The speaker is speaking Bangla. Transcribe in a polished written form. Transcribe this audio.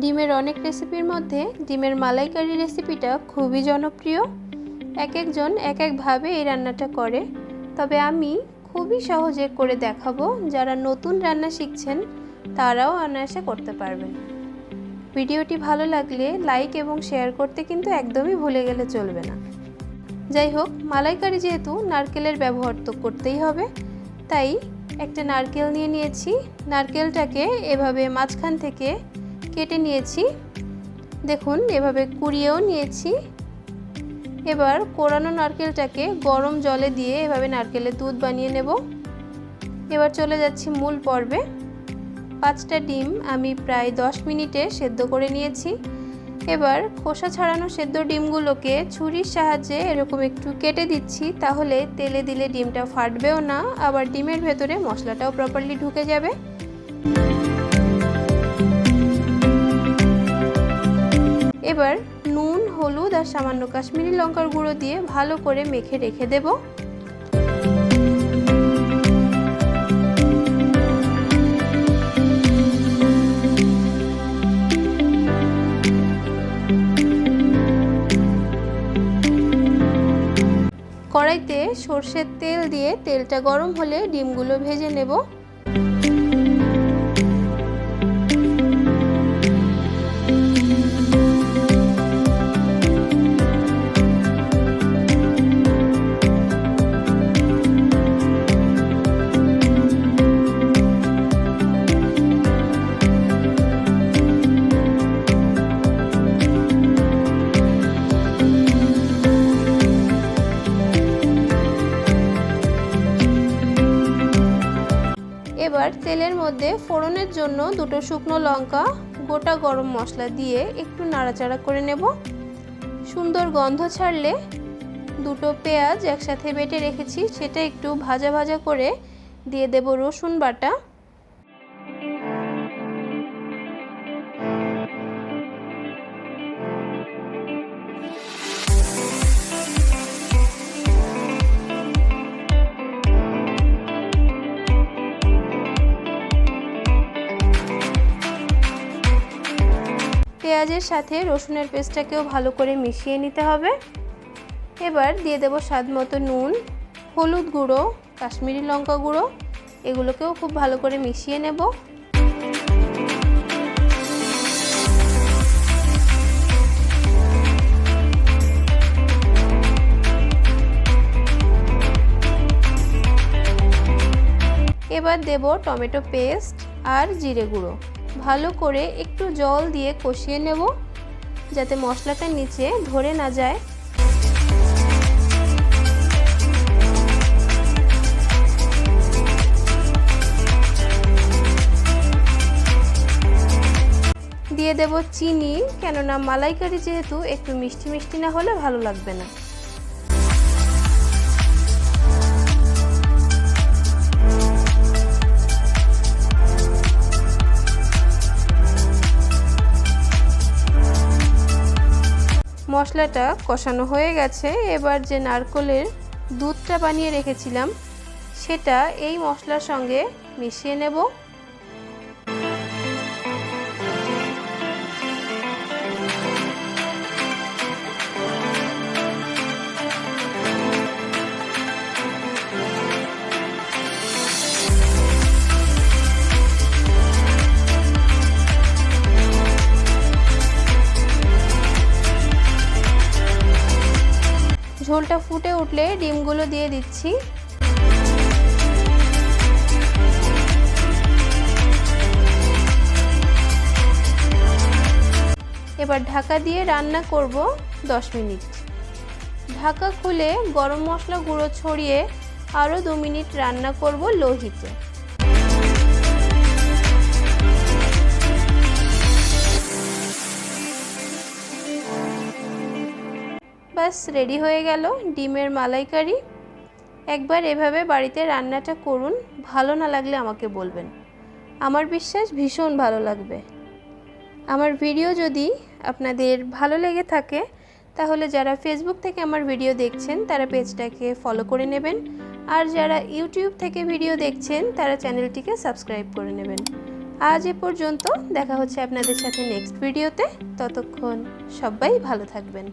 ডিমের অনেক রেসিপির মধ্যে ডিমের মালাইকারি রেসিপিটা খুবই জনপ্রিয়। এক একজন এক একভাবে এই রান্নাটা করে, তবে আমি খুবই সহজে করে দেখাবো। যারা নতুন রান্না শিখছেন তারাও অনায়াসে করতে পারবেন। ভিডিওটি ভালো লাগলে লাইক এবং শেয়ার করতে কিন্তু একদমই ভুলে গেলে চলবে না। যাই হোক, মালাইকারি যেহেতু নারকেলের ব্যবহার তো করতেই হবে, তাই একটা নারকেল নিয়ে নিয়েছি। নারকেলটাকে এভাবে মাঝখান থেকে কেটে নিয়েছি, দেখুন এভাবে কুড়িয়েও নিয়েছি। এবার কোরানো নারকেলটাকে গরম জলে দিয়ে এভাবে নারকেলের দুধ বানিয়ে নেব। এবার চলে যাচ্ছি মূল পর্বে। 5টা ডিম আমি প্রায় 10 মিনিটে সেদ্ধ করে নিয়েছি। এবার খোসা ছাড়ানো সেদ্ধ ডিমগুলোকে ছুরির সাহায্যে এরকম একটু কেটে দিচ্ছি, তাহলে তেলে দিলে ডিমটা ফাটবেও না, আবার ডিমের ভেতরে মশলাটাও প্রপারলি ঢুকে যাবে। এবার নুন, হলুদ আর সামান্য কাশ্মীরি লঙ্কার গুঁড়ো দিয়ে ভালো করে মেখে রেখে দেব। কড়াইতে সরষের তেল দিয়ে তেলটা গরম হলে ডিমগুলো ভেজে নেব। এবার তেলের মধ্যে ফোড়নের জন্য 2টো শুকনো লঙ্কা, গোটা গরম মশলা দিয়ে একটু নাড়াচাড়া করে নেব। সুন্দর গন্ধ ছাড়লে 2টো পেঁয়াজ একসাথে বেটে রেখেছি সেটা একটু ভাজা ভাজা করে দিয়ে দেব রসুন বাটা। পেঁয়াজের সাথে রসুনের পেস্টটাকেও ভালো করে মিশিয়ে নিতে হবে। এবার দিয়ে দেব স্বাদ মতো নুন, হলুদ গুঁড়ো, কাশ্মীরি লঙ্কা গুঁড়ো, এগুলোকেও খুব ভালো করে মিশিয়ে নেব। এবার দেব টমেটো পেস্ট আর জিরে গুঁড়ো, ভালো করে একটু জল দিয়ে কষিয়ে নেব যাতে মশলাটা নিচে ধরে না যায়। দিয়ে দেব চিনি, কেননা মালাইকারি যেহেতু একটু মিষ্টি মিষ্টি না হলে ভালো লাগবে না। মশলাটা কষানো হয়ে গেছে। এবার যে নারকেলের দুধটা বানিয়ে রেখেছিলাম সেটা এই মশলার সঙ্গে মিশিয়ে নেব। ঝোলটা ফুটে উঠলে ডিমগুলো দিয়ে দিচ্ছি। এবার ঢাকা দিয়ে রান্না করব 10 মিনিট। ঢাকা খুলে গরম মশলা গুঁড়ো ছড়িয়ে আরও 2 মিনিট রান্না করব লো হিটে। ব্যাস রেডি হয়ে গেল ডিমের মালাইকারি। একবার এভাবে বাড়িতে রান্নাটা করুন, ভালো না লাগলে আমাকে বলবেন, আমার বিশ্বাস ভীষণ ভালো লাগবে। আমার ভিডিও যদি আপনাদের ভালো লেগে থাকে তাহলে যারা ফেসবুক থেকে আমার ভিডিও দেখছেন তারা পেজটাকে ফলো করে নেবেন, আর যারা ইউটিউব থেকে ভিডিও দেখছেন তারা চ্যানেলটিকে সাবস্ক্রাইব করে নেবেন। আজ এ পর্যন্ত, দেখা হচ্ছে আপনাদের সাথে নেক্সট ভিডিওতে। ততক্ষণ সবাই ভালো থাকবেন।